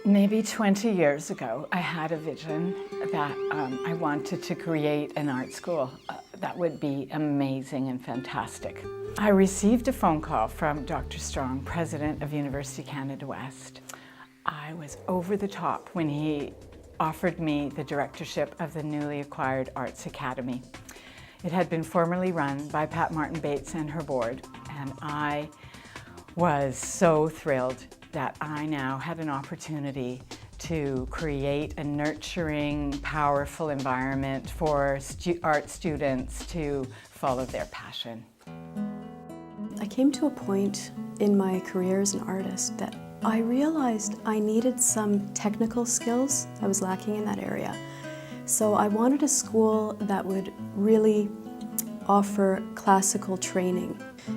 Maybe 20 years ago, I had a vision that I wanted to create an art school that would be amazing and fantastic. I received a phone call from Dr. Strong, president of University Canada West. I was over the top when he offered me the directorship of the newly acquired Arts Academy. It had been formerly run by Pat Martin-Bates and her board, and I was so thrilled that I now had an opportunity to create a nurturing, powerful environment for art students to follow their passion. I came to a point in my career as an artist that I realized I needed some technical skills. I was lacking in that area. So I wanted a school that would really offer classical training.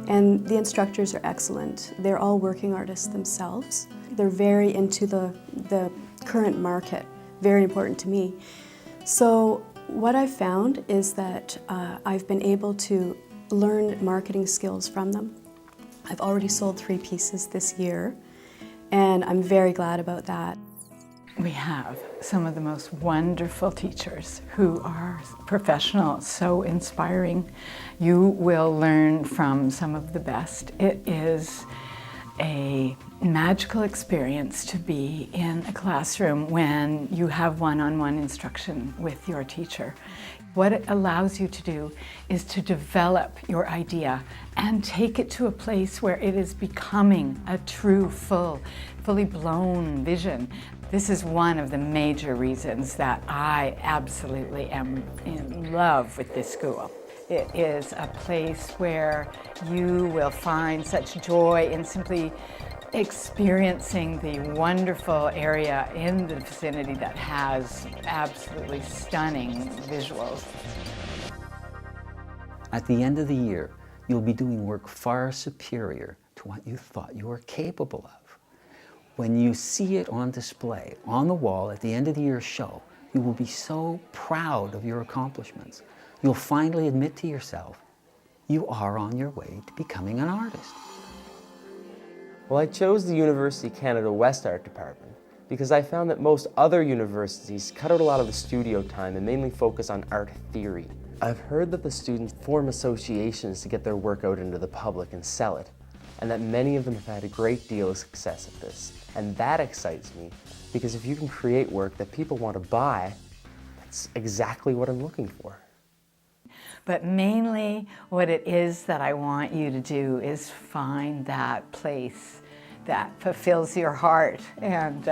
And the instructors are excellent. They're all working artists themselves. They're very into the current market, very important to me. So what I've found is that I've been able to learn marketing skills from them. I've already sold 3 pieces this year, and I'm very glad about that. We have some of the most wonderful teachers who are professional, so inspiring. You will learn from some of the best. It is a magical experience to be in a classroom when you have one-on-one instruction with your teacher. What it allows you to do is to develop your idea and take it to a place where it is becoming a true, fully blown vision. This is one of the major reasons that I absolutely am in love with this school. It is a place where you will find such joy in simply experiencing the wonderful area in the vicinity that has absolutely stunning visuals. At the end of the year, you'll be doing work far superior to what you thought you were capable of. When you see it on display on the wall at the end of the year show, you will be so proud of your accomplishments. You'll finally admit to yourself, you are on your way to becoming an artist. Well, I chose the University Canada West Art Department because I found that most other universities cut out a lot of the studio time and mainly focus on art theory. I've heard that the students form associations to get their work out into the public and sell it, and that many of them have had a great deal of success at this. And that excites me, because if you can create work that people want to buy, that's exactly what I'm looking for. But mainly what it is that I want you to do is find that place that fulfills your heart and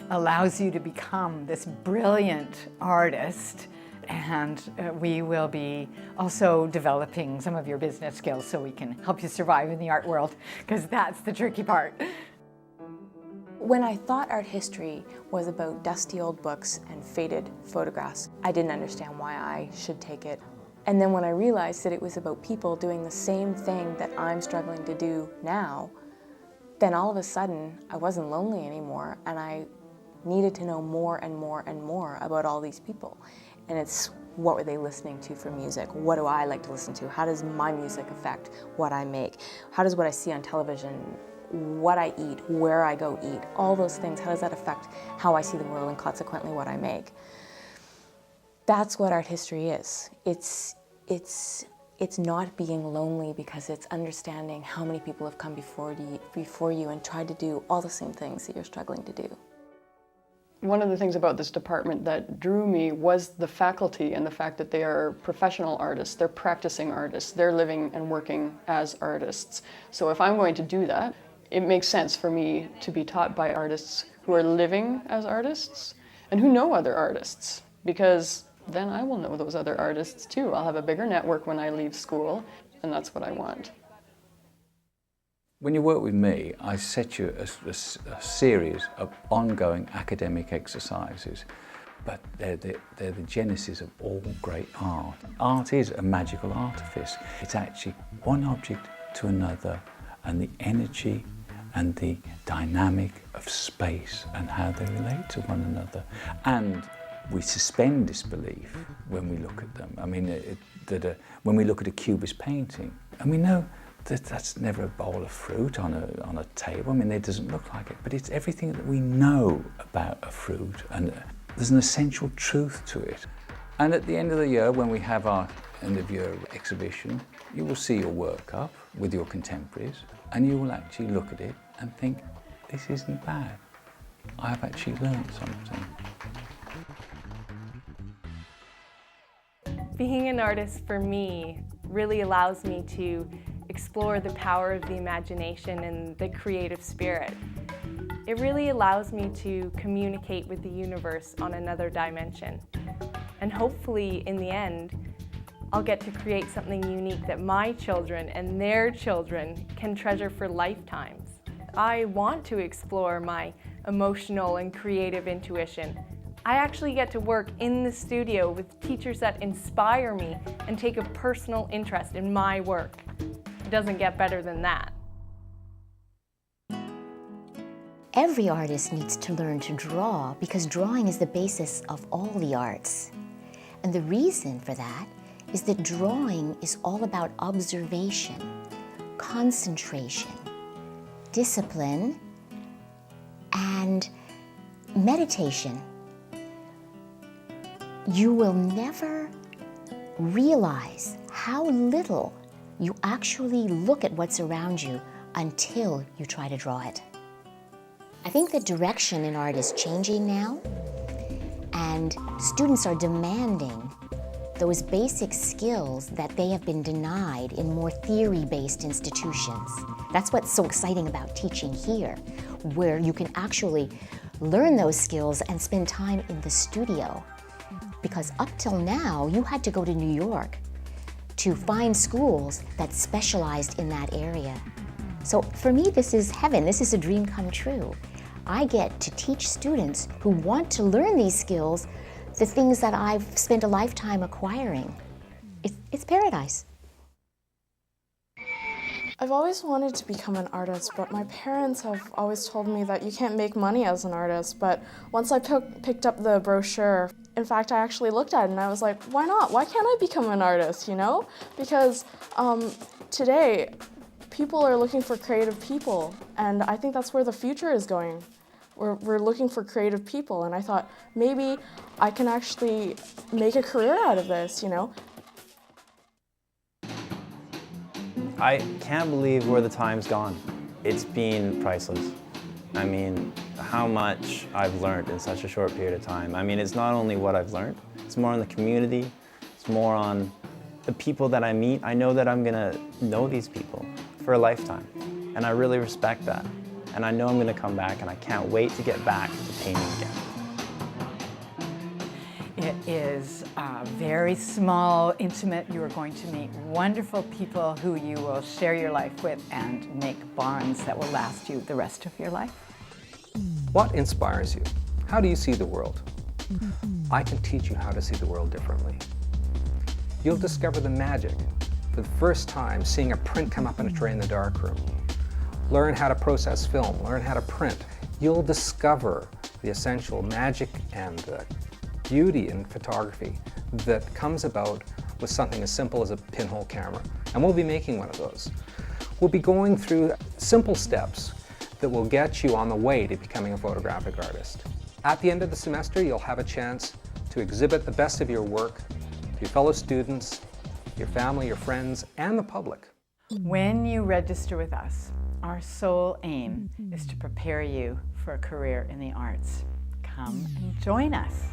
allows you to become this brilliant artist. And we will be also developing some of your business skills so we can help you survive in the art world, because that's the tricky part. When I thought art history was about dusty old books and faded photographs, I didn't understand why I should take it. And then when I realized that it was about people doing the same thing that I'm struggling to do now, then all of a sudden I wasn't lonely anymore, and I needed to know more and more and more about all these people. And it's, what were they listening to for music? What do I like to listen to? How does my music affect what I make? How does what I see on television, what I eat, where I go eat, all those things, how does that affect how I see the world and consequently what I make? That's what art history is. It's not being lonely, because it's understanding how many people have come before you and tried to do all the same things that you're struggling to do. One of the things about this department that drew me was the faculty and the fact that they are professional artists, they're practicing artists, they're living and working as artists. So if I'm going to do that, it makes sense for me to be taught by artists who are living as artists and who know other artists, because then I will know those other artists too. I'll have a bigger network when I leave school, and that's what I want. When you work with me, I set you a series of ongoing academic exercises, but they're the genesis of all great art. Art is a magical artifice. It's actually one object to another, and the energy and the dynamic of space and how they relate to one another. And we suspend disbelief when we look at them. I mean, when we look at a Cubist painting, and we know That's never a bowl of fruit on a table. I mean, it doesn't look like it, but it's everything that we know about a fruit, and there's an essential truth to it. And at the end of the year, when we have our end of year exhibition, you will see your work up with your contemporaries, and you will actually look at it and think, this isn't bad. I've actually learned something. Being an artist for me really allows me to explore the power of the imagination and the creative spirit. It really allows me to communicate with the universe on another dimension. And hopefully, in the end, I'll get to create something unique that my children and their children can treasure for lifetimes. I want to explore my emotional and creative intuition. I actually get to work in the studio with teachers that inspire me and take a personal interest in my work. It doesn't get better than that. Every artist needs to learn to draw because drawing is the basis of all the arts. And the reason for that is that drawing is all about observation, concentration, discipline, and meditation. You will never realize how little you actually look at what's around you until you try to draw it. I think the direction in art is changing now, and students are demanding those basic skills that they have been denied in more theory-based institutions. That's what's so exciting about teaching here, where you can actually learn those skills and spend time in the studio. Because up till now, you had to go to New York to find schools that specialized in that area. So for me, this is heaven. This is a dream come true. I get to teach students who want to learn these skills the things that I've spent a lifetime acquiring. It's paradise. I've always wanted to become an artist, but my parents have always told me that you can't make money as an artist. But once I picked up the brochure, in fact, I actually looked at it and I was like, why not? Why can't I become an artist, you know? Because today, people are looking for creative people, and I think that's where the future is going. We're looking for creative people, and I thought maybe I can actually make a career out of this, you know? I can't believe where the time's gone. It's been priceless. I mean, how much I've learned in such a short period of time. I mean, it's not only what I've learned, it's more on the community, it's more on the people that I meet. I know that I'm gonna know these people for a lifetime, and I really respect that. And I know I'm gonna come back, and I can't wait to get back to painting again. It is very small, intimate. You are going to meet wonderful people who you will share your life with and make bonds that will last you the rest of your life. What inspires you? How do you see the world? I can teach you how to see the world differently. You'll discover the magic for the first time seeing a print come up in a tray in the darkroom. Learn how to process film, learn how to print. You'll discover the essential magic and beauty in photography that comes about with something as simple as a pinhole camera. And we'll be making one of those. We'll be going through simple steps that will get you on the way to becoming a photographic artist. At the end of the semester, you'll have a chance to exhibit the best of your work to your fellow students, your family, your friends, and the public. When you register with us, our sole aim is to prepare you for a career in the arts. Come and join us.